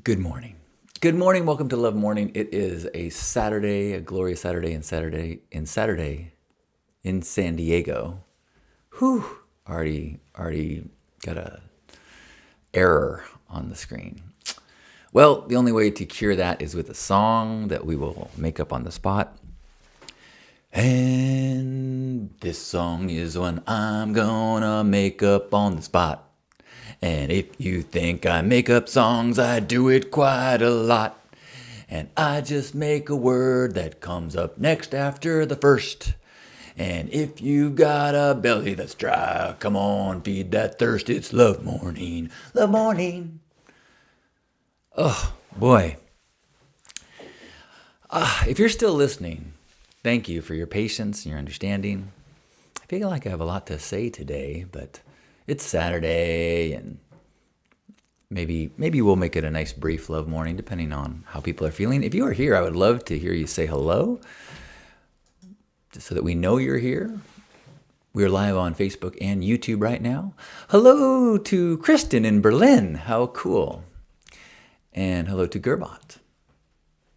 Good morning. Good morning. Welcome to Love Morning. It is a Saturday, a glorious Saturday in San Diego. Whew. Already got a error on the screen. Well, the only way to cure that is with a song that we will make up on the spot. And this song is one I'm gonna make up on the spot. And if you think I make up songs, I do it quite a lot. And I just make a word that comes up next after the first. And if you got a belly that's dry, come on, feed that thirst. It's Love Morning. Love Morning. Oh, boy. If you're still listening, thank you for your patience and your understanding. I feel like I have a lot to say today, but it's Saturday, and maybe we'll make it a nice brief love morning, depending on how people are feeling. If you are here, I would love to hear you say hello, just so that we know you're here. We're live on Facebook and YouTube right now. Hello to Kristen in Berlin. How cool. And hello to Gerbot.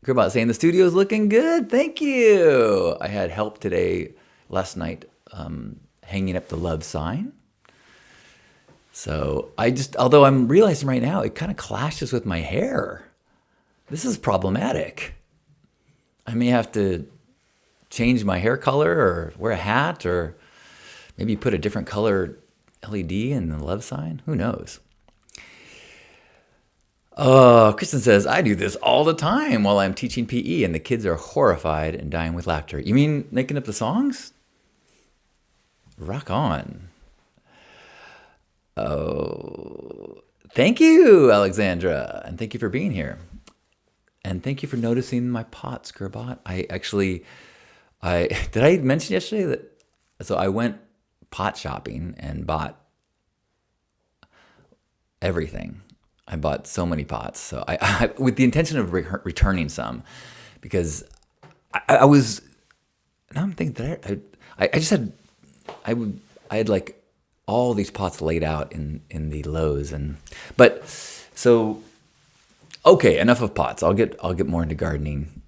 Gerbot saying the studio is looking good. Thank you. I had help today, last night, hanging up the love sign. So although I'm realizing right now, it kind of clashes with my hair. This is problematic. I may have to change my hair color or wear a hat or maybe put a different color LED in the love sign. Who knows? Kristen says, I do this all the time while I'm teaching PE and the kids are horrified and dying with laughter. You mean making up the songs? Rock on. Oh, thank you, Alexandra. And thank you for being here. And thank you for noticing my pots, Gerbot. Did I mention yesterday so I went pot shopping and bought everything. I bought so many pots. So I with the intention of returning some, because I was, now I'm thinking that I had like all these pots laid out in the Lowe's, okay, enough of pots. I'll get more into gardening.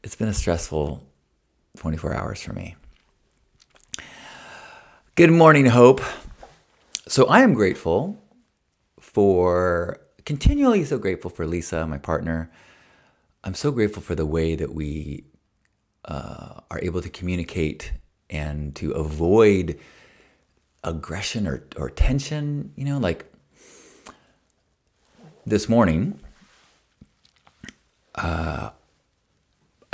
It's been a stressful 24 hours for me. Good morning, Hope. So I am continually so grateful for Lisa, my partner. I'm so grateful for the way that we are able to communicate and to avoid aggression or tension, like this morning, I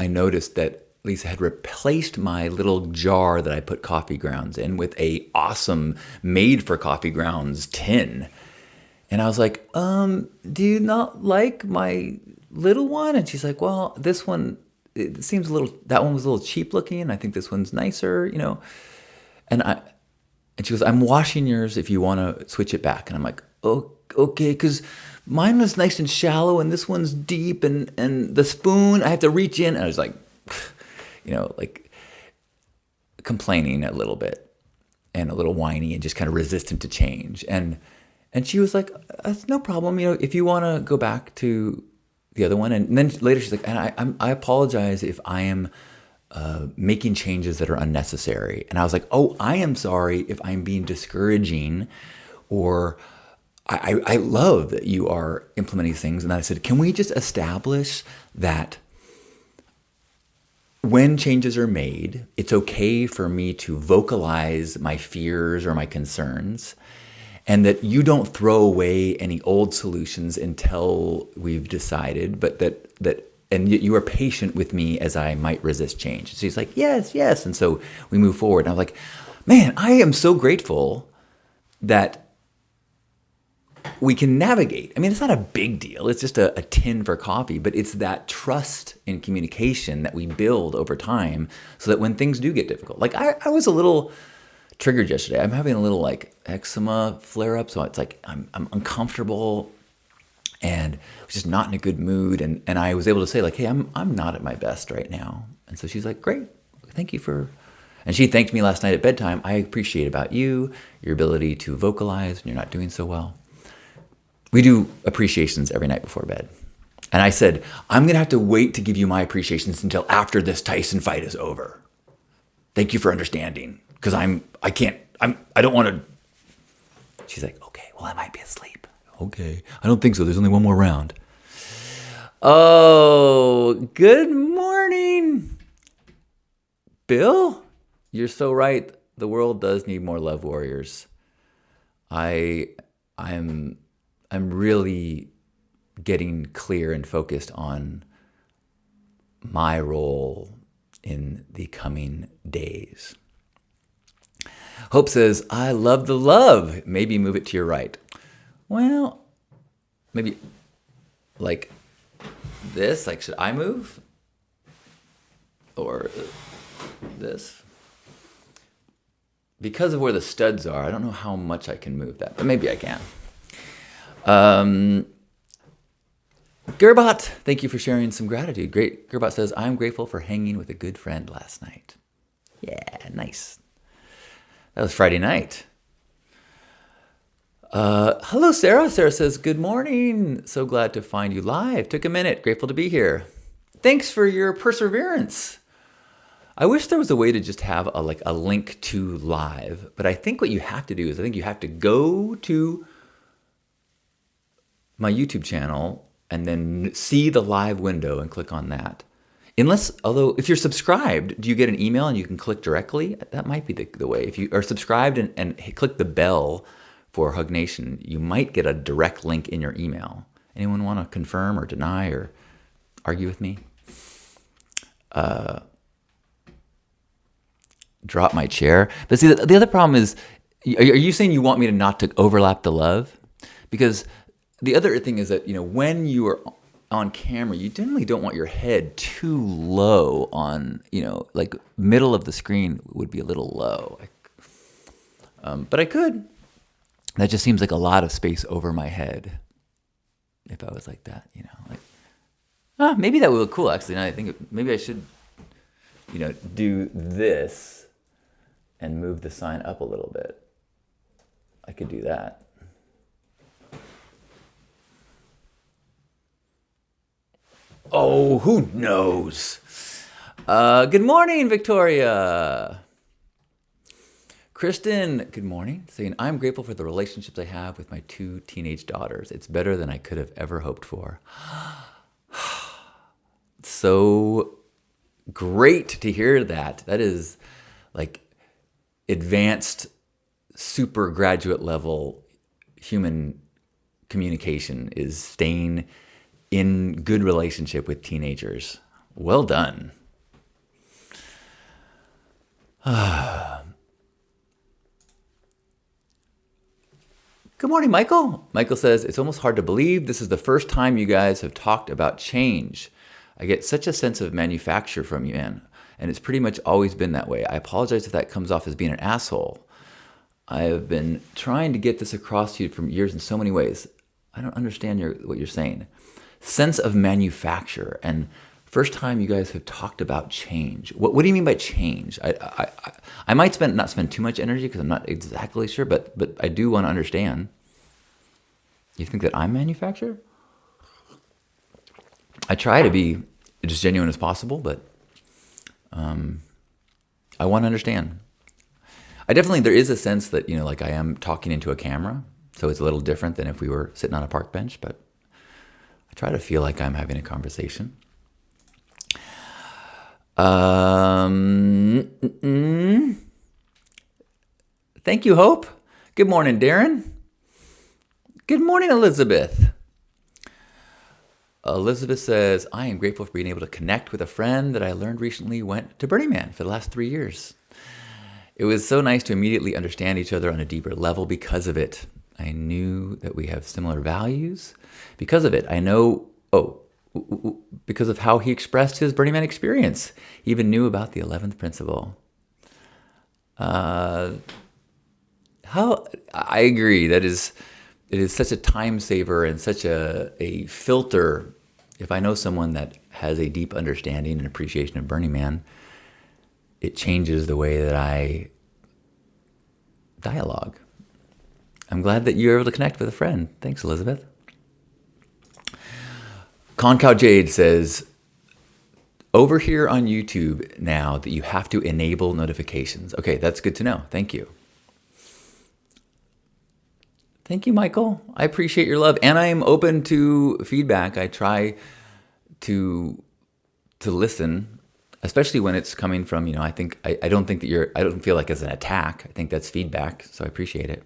noticed that Lisa had replaced my little jar that I put coffee grounds in with a awesome made for coffee grounds tin. And I was like, do you not like my little one? And she's like, well, this one, it seems that one was a little cheap looking. I think this one's nicer, And she goes, I'm washing yours if you want to switch it back. And I'm like, oh, okay, because mine was nice and shallow and this one's deep, and the spoon, I have to reach in. And I was like, like complaining a little bit and a little whiny and just kind of resistant to change. And she was like, that's no problem. If you want to go back to the other one. And then later she's like, and I apologize if I am making changes that are unnecessary. And I was like, oh, I am sorry if I'm being discouraging, or I love that you are implementing things. And I said, can we just establish that when changes are made, it's okay for me to vocalize my fears or my concerns, and that you don't throw away any old solutions until we've decided, but that and you are patient with me as I might resist change. So he's like, yes. And so we move forward. And I was like, man, I am so grateful that we can navigate. I mean, it's not a big deal. It's just a tin for coffee, but it's that trust in communication that we build over time so that when things do get difficult, like I was a little triggered yesterday. I'm having a little like eczema flare up. So it's like, I'm uncomfortable and was just not in a good mood. And I was able to say like, hey, I'm not at my best right now. And so she's like, great, thank you and she thanked me last night at bedtime. I appreciate about you, your ability to vocalize when you're not doing so well. We do appreciations every night before bed. And I said, I'm going to have to wait to give you my appreciations until after this Tyson fight is over. Thank you for understanding. Because I don't want to. She's like, okay, well, I might be asleep. Okay. I don't think so. There's only one more round. Oh, good morning, Bill. You're so right. The world does need more love warriors. I'm really getting clear and focused on my role in the coming days. Hope says, I love the love. Maybe move it to your right. Well, maybe like this. Like, should I move? Or this? Because of where the studs are, I don't know how much I can move that, but maybe I can. Gerbot, thank you for sharing some gratitude. Great. Gerbot says, I'm grateful for hanging with a good friend last night. Yeah, nice. That was Friday night. Hello, Sarah. Sarah says, good morning. So glad to find you live. Took a minute. Grateful to be here. Thanks for your perseverance. I wish there was a way to just have a link to live, but I think what you have to do is I think you have to go to my YouTube channel and then see the live window and click on that. Although if you're subscribed, do you get an email and you can click directly? That might be the way. If you are subscribed and click the bell for Hug Nation, you might get a direct link in your email. Anyone want to confirm or deny or argue with me? Drop my chair. But see, the other problem is, are you saying you want me not to overlap the love? Because the other thing is that, when you are on camera, you generally don't want your head too low on, like middle of the screen would be a little low. But I could. That just seems like a lot of space over my head. If I was like that, maybe that would look cool. Actually, now I think maybe I should, do this and move the sign up a little bit. I could do that. Oh, who knows? Good morning, Victoria. Kristen, good morning. Saying, I'm grateful for the relationships I have with my 2 teenage daughters. It's better than I could have ever hoped for. So great to hear that. That is like advanced, super graduate level human communication, is staying in good relationship with teenagers. Well done. Good morning, Michael. Michael says, it's almost hard to believe this is the first time you guys have talked about change. I get such a sense of manufacture from you, Ann, and it's pretty much always been that way. I apologize if that comes off as being an asshole. I have been trying to get this across to you for years in so many ways. I don't understand what you're saying. Sense of manufacture, and first time you guys have talked about change. What do you mean by change? I might not spend too much energy because I'm not exactly sure, but I do want to understand. You think that I'm manufactured? I try to be as genuine as possible, but I want to understand. There is a sense that, like I am talking into a camera, so it's a little different than if we were sitting on a park bench, but I try to feel like I'm having a conversation. Thank you, Hope. Good morning, Darren. Good morning, Elizabeth. Elizabeth says, I am grateful for being able to connect with a friend that I learned recently went to Burning Man for the last 3 years. It was so nice to immediately understand each other on a deeper level because of it. I knew that we have similar values. Because of it, I know, because of how he expressed his Burning Man experience. He even knew about the 11th principle. I agree. It is such a time saver and such a filter. If I know someone that has a deep understanding and appreciation of Burning Man, it changes the way that I dialogue. I'm glad that you were able to connect with a friend. Thanks, Elizabeth. Concow Jade says, over here on YouTube now that you have to enable notifications. Okay, that's good to know. Thank you. Thank you, Michael. I appreciate your love, and I am open to feedback. I try to listen, especially when it's coming from, I don't think that I don't feel like it's an attack. I think that's feedback, so I appreciate it.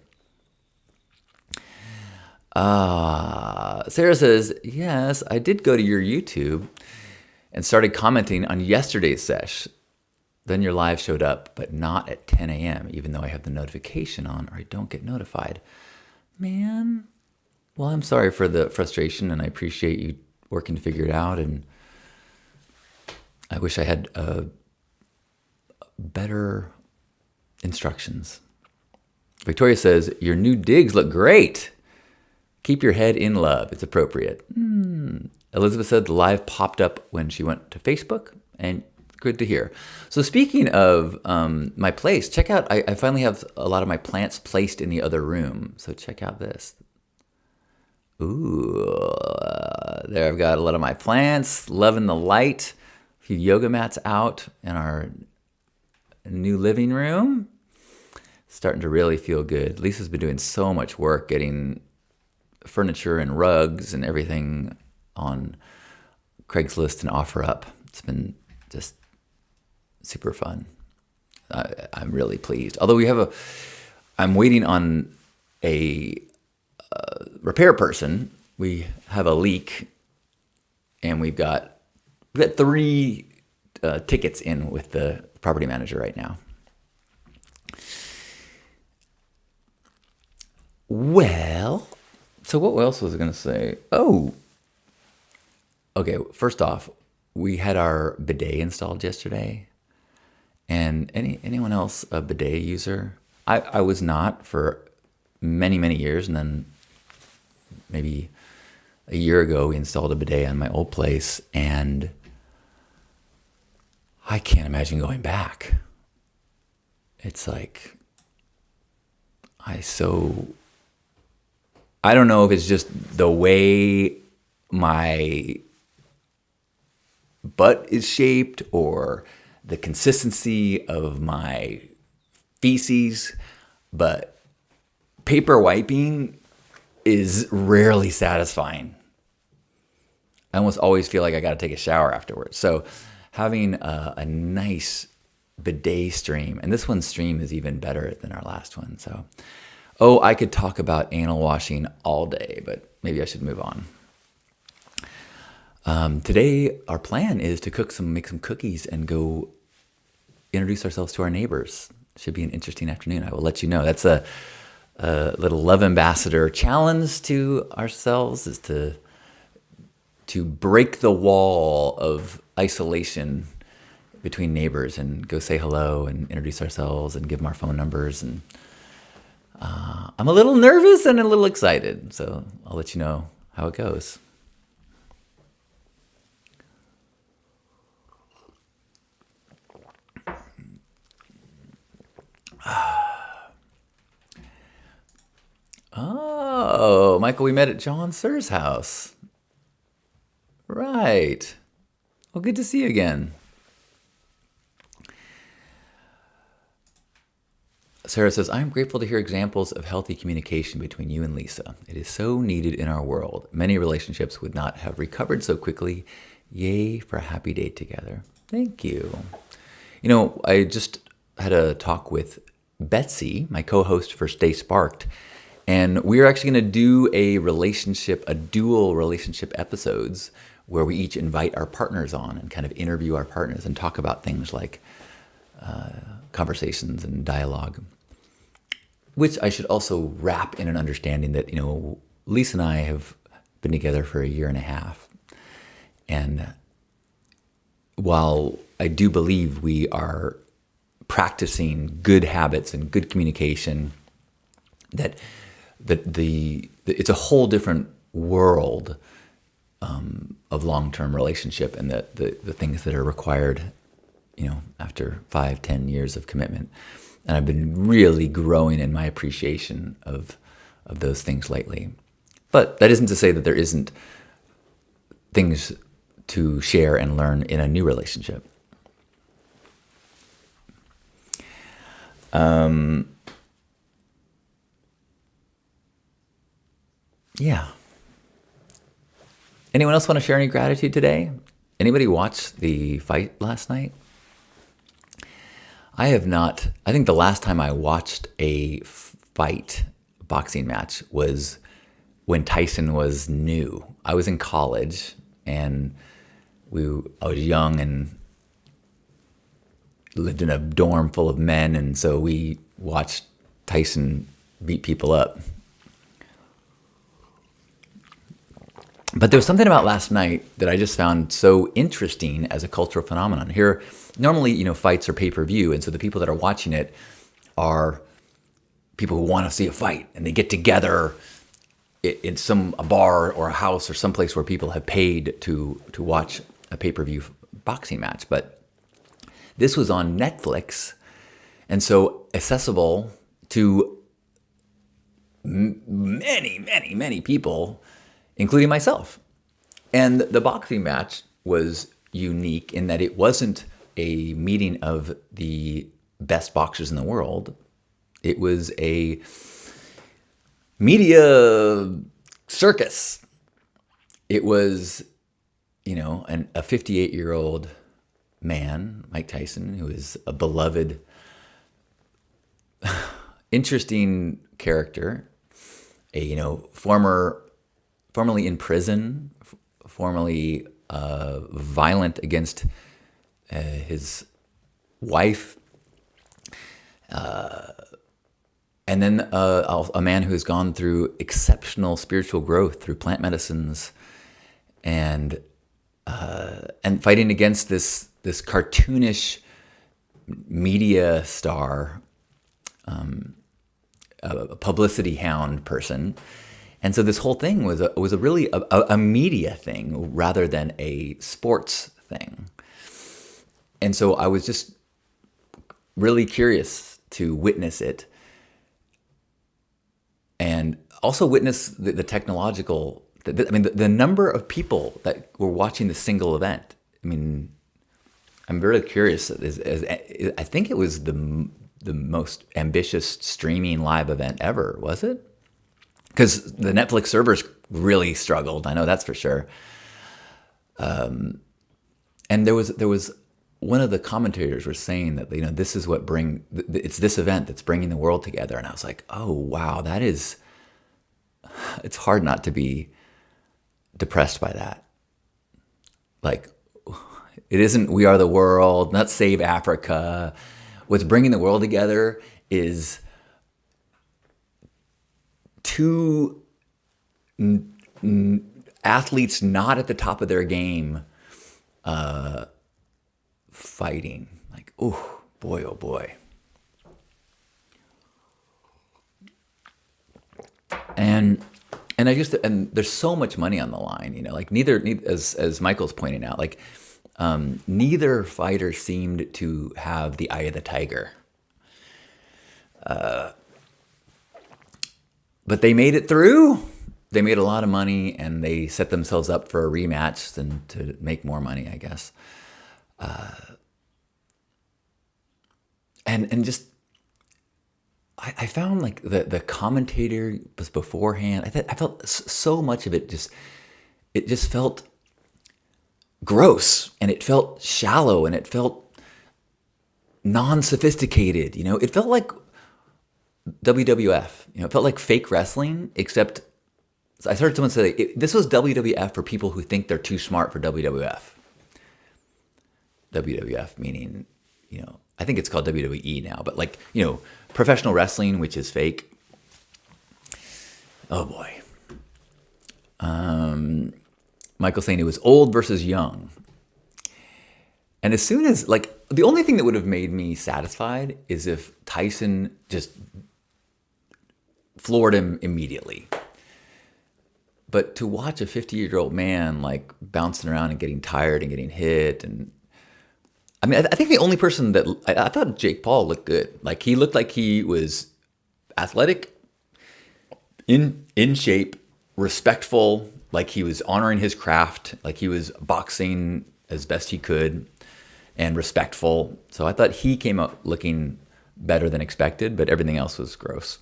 Sarah says, yes, I did go to your YouTube and started commenting on yesterday's sesh. Then your live showed up, but not at 10 a.m., even though I have the notification on, or I don't get notified. Man, well, I'm sorry for the frustration, and I appreciate you working to figure it out, and I wish I had better instructions. Victoria says, your new digs look great. Keep your head in love. It's appropriate. Elizabeth said the live popped up when she went to Facebook, and good to hear. So speaking of my place, check out, I finally have a lot of my plants placed in the other room. So check out this. Ooh, there I've got a lot of my plants, loving the light. A few yoga mats out in our new living room. Starting to really feel good. Lisa's been doing so much work getting furniture and rugs and everything on Craigslist and OfferUp. It's been just super fun. I'm really pleased. Although I'm waiting on a repair person. We have a leak, and we've got 3 tickets in with the property manager right now. Well, so what else was I going to say? Oh, okay. First off, we had our bidet installed yesterday. And anyone else a bidet user? I was not for many, many years. And then maybe a year ago, we installed a bidet on my old place. And I can't imagine going back. It's like, I don't know if it's just the way my butt is shaped or the consistency of my feces, but paper wiping is rarely satisfying. I almost always feel like I got to take a shower afterwards. So having a nice bidet stream, and this one's stream is even better than our last one. So, I could talk about anal washing all day, but maybe I should move on. Today, our plan is to make some cookies and go introduce ourselves to our neighbors. Should be an interesting afternoon. I will let you know. That's a little Love Ambassador challenge to ourselves, is to break the wall of isolation between neighbors and go say hello and introduce ourselves and give them our phone numbers. And I'm a little nervous and a little excited, so I'll let you know how it goes. Oh, Michael, we met at John Sir's house. Right. Well, good to see you again. Sarah says, I'm grateful to hear examples of healthy communication between you and Lisa. It is so needed in our world. Many relationships would not have recovered so quickly. Yay for a happy day together. Thank you. I just had a talk with Betsy, my co-host for Stay Sparked, and we're actually going to do a dual relationship episodes where we each invite our partners on and kind of interview our partners and talk about things like conversations and dialogue, which I should also wrap in an understanding that, Lisa and I have been together for 1.5 years. And while I do believe we are practicing good habits and good communication, that it's a whole different world of long-term relationship, and that the things that are required, after 5-10 years of commitment. And I've been really growing in my appreciation of those things lately. But that isn't to say that things to share and learn in a new relationship. Yeah. Anyone else want to share any gratitude today? Anybody watch the fight last night? I have not. I think the last time I watched a boxing match was when Tyson was new. I was in college and I was young and lived in a dorm full of men, and so we watched Tyson beat people up. But there was something about last night that I just found so interesting as a cultural phenomenon. Here, normally, fights are pay-per-view, and so the people that are watching it are people who want to see a fight, and they get together in a bar or a house or someplace where people have paid to watch a pay-per-view boxing match. But this was on Netflix, and so accessible to many, many, many people, including myself. And the boxing match was unique in that it wasn't a meeting of the best boxers in the world. It was a media circus. It was, a 58-year-old man, Mike Tyson, who is a beloved, interesting character, formerly in prison, formerly violent against his wife, and then a man who has gone through exceptional spiritual growth through plant medicines, and fighting against this cartoonish media star, a publicity hound person. And so this whole thing was really a media thing rather than a sports thing. And so I was just really curious to witness it, and also witness the technological. The number of people that were watching the single event. I'm very curious. I think it was the most ambitious streaming live event ever. Was it? Because the Netflix servers really struggled. I know that's for sure. And there was one of the commentators were saying that this is what it's this event that's bringing the world together. And I was like, oh wow, it's hard not to be depressed by that. Like, it isn't We Are the World, not Save Africa. What's bringing the world together is two athletes not at the top of their game fighting. Like, oh boy. And there's so much money on the line, like neither as Michael's pointing out, like neither fighter seemed to have the eye of the tiger. But they made it through. They made a lot of money, and they set themselves up for a rematch and to make more money, I guess. And just, I found like the commentator was beforehand. I felt so much of it just felt gross, and it felt shallow, and it felt non-sophisticated. It felt like WWF. It felt like fake wrestling, except I heard someone say this was WWF for people who think they're too smart for WWF. WWF meaning, I think it's called WWE now, but like, professional wrestling, which is fake. Oh boy. Michael saying it was old versus young. And as soon as, the only thing that would have made me satisfied is if Tyson just floored him immediately. But to watch a 50-year-old man bouncing around and getting tired and getting hit, and I think the only person that I thought Jake Paul looked good. He looked like he was athletic, in shape, respectful, like he was honoring his craft, like he was boxing as best he could and respectful. So I thought he came out looking better than expected, but everything else was gross.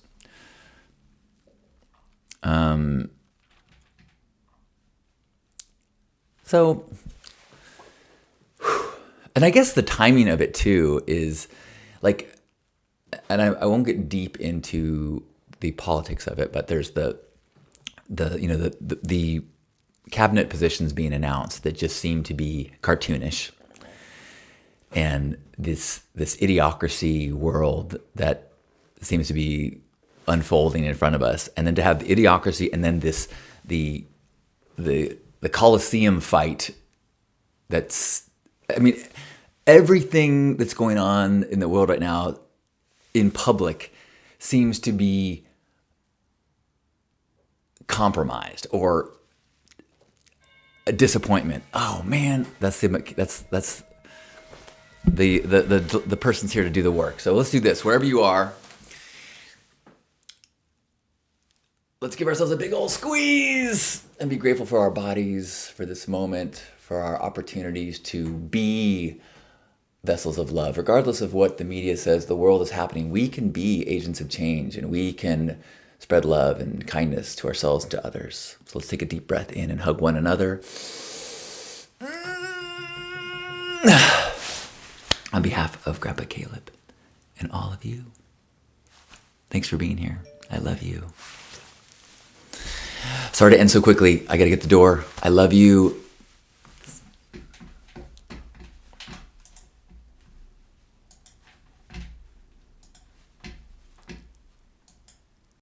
So, and I guess the timing of it too is like, and I won't get deep into the politics of it, but there's the cabinet positions being announced that just seem to be cartoonish, and this idiocracy world that seems to be unfolding in front of us, and then to have the idiocracy, and then the Colosseum fight. That's, I mean, everything that's going on in the world right now in public seems to be compromised or a disappointment. Oh man, that's the person's here to do the work. So let's do this. Wherever you are, let's give ourselves a big old squeeze and be grateful for our bodies, for this moment, for our opportunities to be vessels of love. Regardless of what the media says the world is happening, we can be agents of change, and we can spread love and kindness to ourselves and to others. So let's take a deep breath in and hug one another. On behalf of Grandpa Caleb and all of you, thanks for being here. I love you. Sorry to end so quickly. I got to get the door. I love you.